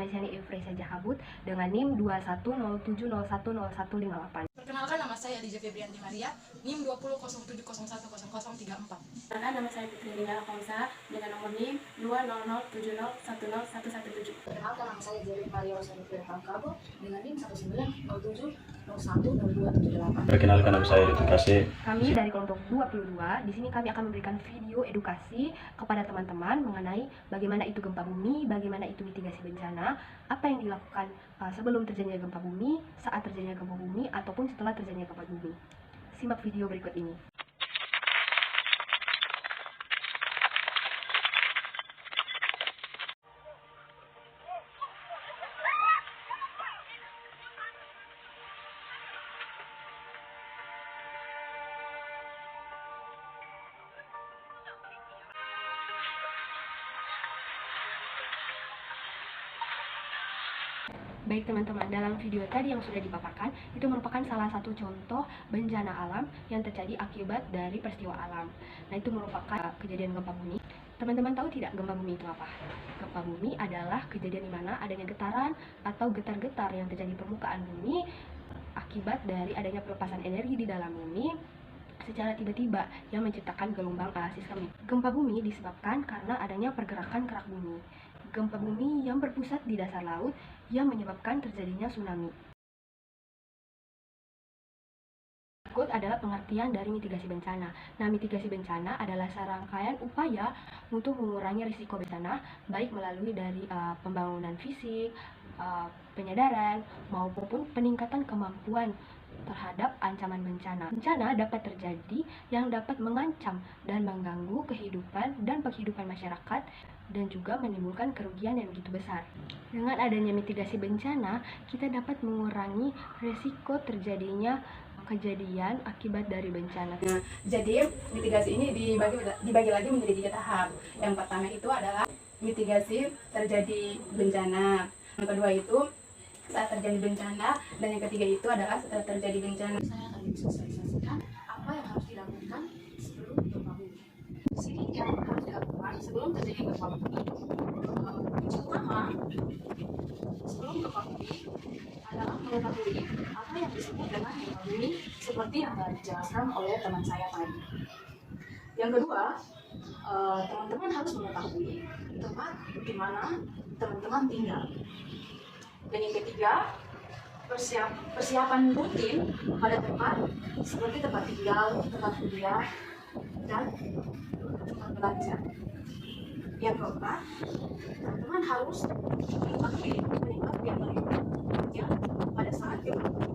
Nama saya Efresia Jahabut dengan NIM 2107010158. Perkenalkan, nama saya Elijah Febrianti Maria, NIM 2007010034. Perkenalkan, nama saya Putri Lina Alfonsa dengan nomor NIM 20070101117. Perkenalkan, nama saya Jerry Maria Rosario Kabo dengan NIM 1907010278. Perkenalkan, nama saya Edukasi. Kami dari kelompok 22. Di sini kami akan memberikan video edukasi kepada teman-teman mengenai bagaimana itu gempa bumi, bagaimana itu mitigasi bencana, apa yang dilakukan sebelum terjadinya gempa bumi, saat terjadinya gempa bumi, ataupun setelah terjadinya gempa bumi. Simak video berikut ini. Baik teman-teman, dalam video tadi yang sudah dipaparkan, itu merupakan salah satu contoh bencana alam yang terjadi akibat dari peristiwa alam. Nah, itu merupakan kejadian gempa bumi. Teman-teman tahu tidak gempa bumi itu apa? Gempa bumi adalah kejadian di mana adanya getaran atau getar-getar yang terjadi di permukaan bumi akibat dari adanya pelepasan energi di dalam bumi secara tiba-tiba yang menciptakan gelombang sistemik. Gempa bumi disebabkan karena adanya pergerakan kerak bumi. Gempa bumi yang berpusat di dasar laut yang menyebabkan terjadinya tsunami. Berikut adalah pengertian dari mitigasi bencana. Nah, mitigasi bencana adalah serangkaian upaya untuk mengurangi risiko bencana, baik melalui dari pembangunan fisik, penyadaran, maupun peningkatan kemampuan terhadap ancaman bencana. Bencana dapat terjadi yang dapat mengancam dan mengganggu kehidupan dan penghidupan masyarakat dan juga menimbulkan kerugian yang begitu besar. Dengan adanya mitigasi bencana, kita dapat mengurangi risiko terjadinya kejadian akibat dari bencana. Nah, jadi mitigasi ini dibagi lagi menjadi 3 tahap. Yang pertama itu adalah mitigasi terjadi bencana. Yang kedua itu saat terjadi bencana, dan yang ketiga itu adalah setelah terjadi bencana. Saya akan mensosialisasikan apa yang harus dilakukan sebelum gempa bumi. Di sini yang harus dilakukan sebelum terjadi gempa bumi. Kunci utama sebelum gempa bumi adalah mengetahui apa yang disebut dengan gempa bumi seperti yang telah dijelaskan oleh teman saya tadi. Yang kedua, teman-teman harus mengetahui tempat di mana teman-teman tinggal. Dan yang ketiga, persiapan rutin pada tempat seperti tempat tinggal, tempat kuliah, dan tempat belajar. Yang keempat, teman-teman harus mengetahui penyebab yang terjadi pada saat gempa bumi.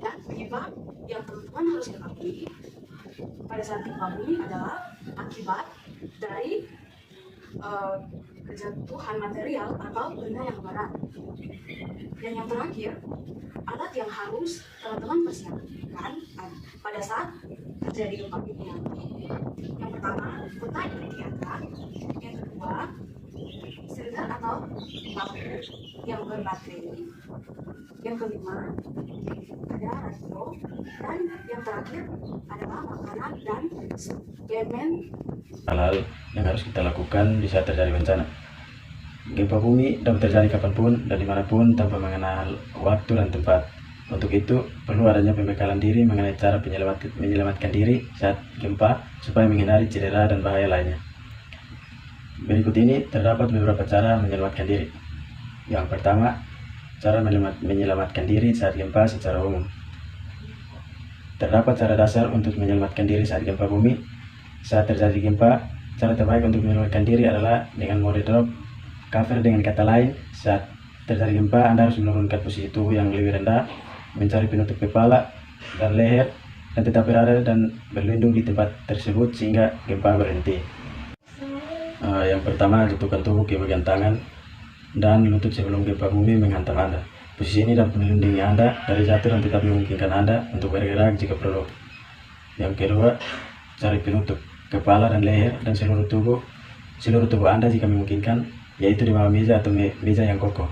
Dan penyebab yang teman-teman harus ketahui pada saat gempa bumi adalah akibat dari kejatuhan material atau benda yang berat. Dan yang terakhir, alat yang harus teman-teman persiapkan pada saat terjadi gempa bumi nanti. Yang pertama, peta yang disediakan. Yang kedua, silinder atau lampu yang berbaterai. Yang kelima, ada radio. Dan yang terakhir adalah makanan dan suplemen. Hal-hal yang harus kita lakukan di saat terjadi bencana. Gempa bumi dapat terjadi kapanpun dan dimanapun tanpa mengenal waktu dan tempat. Untuk itu, perlu adanya pembekalan diri mengenai cara menyelamatkan diri saat gempa supaya menghindari cedera dan bahaya lainnya. Berikut ini terdapat beberapa cara menyelamatkan diri. Yang pertama, cara menyelamatkan diri saat gempa secara umum. Terdapat cara dasar untuk menyelamatkan diri saat gempa bumi. Saat terjadi gempa, cara terbaik untuk menyelamatkan diri adalah dengan mode drop cover. Dengan kata lain, saat terjadi gempa, Anda harus menurunkan posisi tubuh yang lebih rendah, mencari penutup kepala dan leher, dan tetap berada dan berlindung di tempat tersebut sehingga gempa berhenti. Yang pertama, jatuhkan tubuh ke bagian tangan dan lutut sebelum gempa bumi menghantam Anda. Posisi ini dapat melindungi Anda dari jatuh dan tetap memungkinkan Anda untuk bergerak jika perlu. Yang kedua, cari penutup kepala dan leher dan seluruh tubuh Anda jika memungkinkan, yaitu di bawah meja atau meja yang kokoh.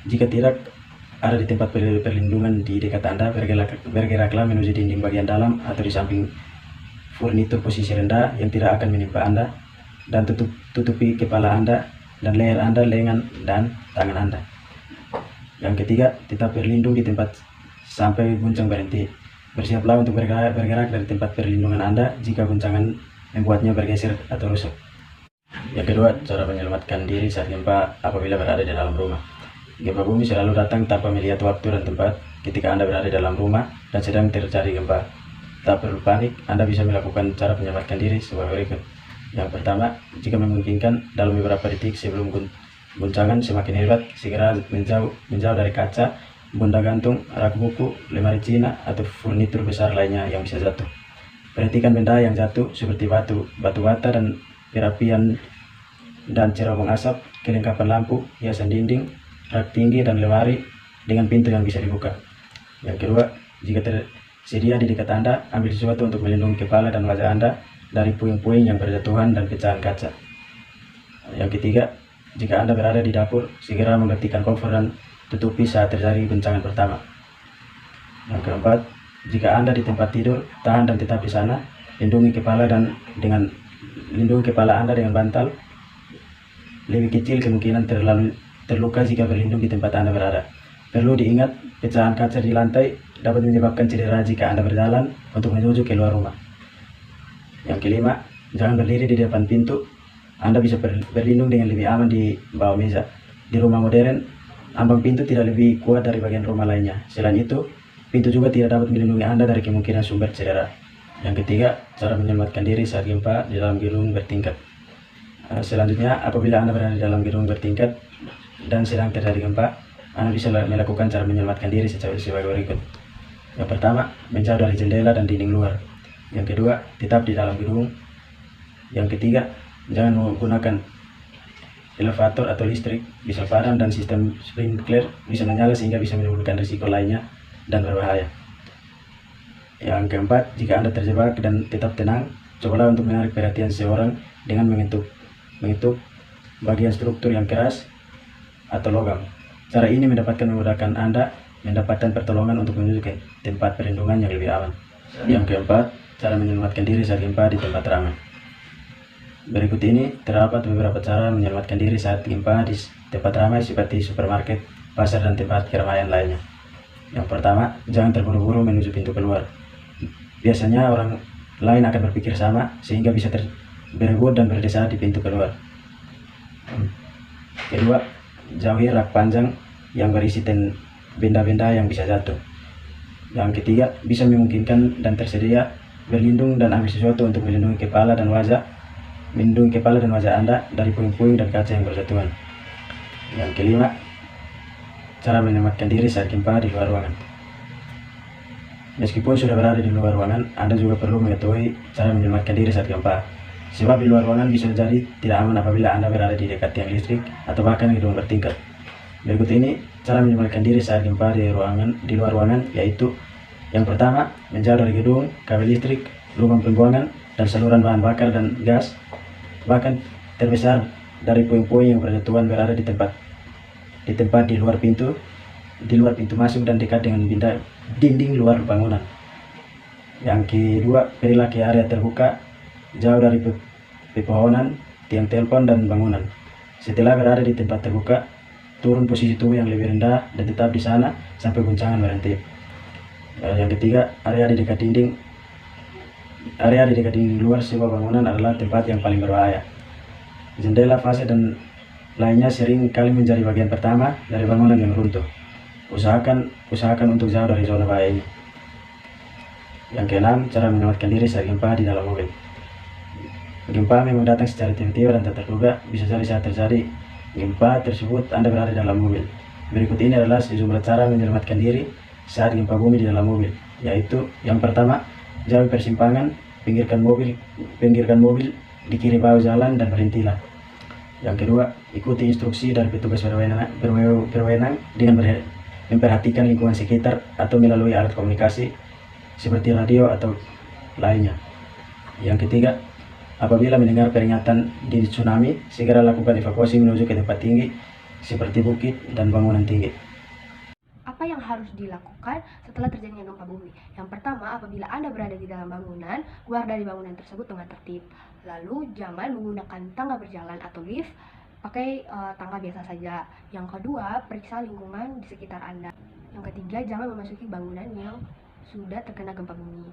Jika tidak ada di tempat perlindungan di dekat Anda, bergeraklah menuju dinding bagian dalam atau di samping furnitur posisi rendah yang tidak akan menimpa Anda, dan tutupi kepala Anda dan leher Anda, lengan, dan tangan Anda. Yang ketiga, tetap berlindung di tempat sampai guncang berhenti. Bersiaplah untuk bergerak dari tempat perlindungan Anda jika guncangan membuatnya bergeser atau rusak. Yang kedua, cara menyelamatkan diri saat gempa apabila berada di dalam rumah. Gempa bumi selalu datang tanpa melihat waktu dan tempat. Ketika Anda berada di dalam rumah dan sedang terjadi gempa, tak perlu panik. Anda bisa melakukan cara menyelamatkan diri sebagai berikut. Yang pertama, jika memungkinkan, dalam beberapa detik sebelum guncangan semakin hebat, segera menjauh dari kaca, benda gantung, rak buku, lemari Cina, atau furnitur besar lainnya yang bisa jatuh. Perhatikan benda yang jatuh seperti batu bata, dan perapian dan cerobong asap, kelengkapan lampu, hiasan dinding, rak tinggi, dan lemari dengan pintu yang bisa dibuka. Yang kedua, jika tersedia di dekat Anda, ambil sesuatu untuk melindungi kepala dan wajah Anda dari puing-puing yang berjatuhan dan pecahan kaca. Yang ketiga, jika Anda berada di dapur, segera mematikan kompor dan tutupi saat terjadi guncangan pertama. Yang keempat, jika Anda di tempat tidur, tahan dan tetap di sana. Lindungi kepala Anda dengan bantal. Lebih kecil kemungkinan terluka jika berlindung di tempat Anda berada. Perlu diingat, pecahan kaca di lantai dapat menyebabkan cedera jika Anda berjalan untuk menuju keluar rumah. Yang kelima, jangan berdiri di depan pintu. Anda bisa berlindung dengan lebih aman di bawah meja. Di rumah modern, ambang pintu tidak lebih kuat dari bagian rumah lainnya. Selain itu, pintu juga tidak dapat melindungi Anda dari kemungkinan sumber cedera. Yang ketiga, cara menyelamatkan diri saat gempa di dalam gedung bertingkat. Selanjutnya, apabila Anda berada di dalam gedung bertingkat dan sedang terjadi gempa, Anda bisa melakukan cara menyelamatkan diri sebagai berikut. Yang pertama, menjauh dari jendela dan dinding luar. Yang kedua, tetap di dalam gedung. Yang ketiga, jangan menggunakan elevator atau listrik bisa padam, dan sistem sprinkler bisa menyala sehingga bisa menimbulkan risiko lainnya dan berbahaya. Yang keempat, jika Anda terjebak dan tetap tenang, cobalah untuk menarik perhatian seseorang dengan mengetuk bagian struktur yang keras atau logam. Cara ini memudahkan Anda mendapatkan pertolongan untuk menuju ke tempat perlindungan yang lebih aman. Yang keempat, cara menyelamatkan diri saat gempa di tempat ramai. Berikut ini terdapat beberapa cara menyelamatkan diri saat gempa di tempat ramai seperti supermarket, pasar, dan tempat keramaian lainnya. Yang pertama, jangan terburu-buru menuju pintu keluar. Biasanya orang lain akan berpikir sama, sehingga bisa berebut dan berdesak di pintu keluar. Kedua, jauhi rak panjang yang berisi benda-benda yang bisa jatuh. Yang ketiga, bisa memungkinkan dan tersedia, berlindung dan ambil sesuatu untuk melindungi kepala dan wajah Anda dari puing-puing dan kaca yang berjatuhan. Yang kelima, cara menyelamatkan diri saat gempa di luar ruangan. Meskipun sudah berada di luar ruangan, Anda juga perlu mengetahui cara menyelamatkan diri saat gempa. Sebab di luar ruangan bisa jadi tidak aman apabila Anda berada di dekat tiang listrik atau bahkan gedung bertingkat. Berikut ini cara menyelamatkan diri saat gempa di luar ruangan, yaitu yang pertama, menjauh dari gedung, kabel listrik, lubang pembuangan, dan saluran bahan bakar dan gas. Bahkan terbesar dari puing-puing yang berjatuhan berada di tempat di luar pintu masuk dan dekat dengan dinding luar bangunan. Yang kedua, berilah ke area terbuka, jauh dari pepohonan, tiang telepon, dan bangunan. Setelah berada di tempat terbuka, turun posisi tubuh yang lebih rendah dan tetap di sana sampai guncangan berhenti. Yang ketiga, area di dekat dinding luar sebuah bangunan adalah tempat yang paling berbahaya. Jendela, fase, dan lainnya sering kali menjadi bagian pertama dari bangunan yang runtuh. Usahakan untuk jauh dari zona bahaya ini. Yang keenam, cara menyelamatkan diri saat gempa di dalam mobil. Gempa memang datang secara tiba-tiba dan tak terduga. Bisa jadi saat terjadi gempa tersebut Anda berada di dalam mobil. Berikut ini adalah sejumlah cara menyelamatkan diri saat gempa bumi di dalam mobil, yaitu yang pertama, jauhi persimpangan, pinggirkan mobil di kiri bawah jalan dan berhentilah. Yang kedua, ikuti instruksi dari petugas berwenang dengan memperhatikan lingkungan sekitar atau melalui alat komunikasi seperti radio atau lainnya. Yang ketiga, apabila mendengar peringatan dini tsunami, segera lakukan evakuasi menuju ke tempat tinggi seperti bukit dan bangunan tinggi. Apa yang harus dilakukan setelah terjadinya gempa bumi? Yang pertama, apabila Anda berada di dalam bangunan, keluar dari bangunan tersebut dengan tertib. Lalu, jangan menggunakan tangga berjalan atau lift pakai tangga biasa saja. Yang kedua, periksa lingkungan di sekitar Anda. Yang ketiga, jangan memasuki bangunan yang sudah terkena gempa bumi.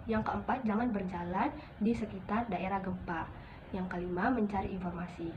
Yang keempat, jangan berjalan di sekitar daerah gempa. Yang kelima, mencari informasi.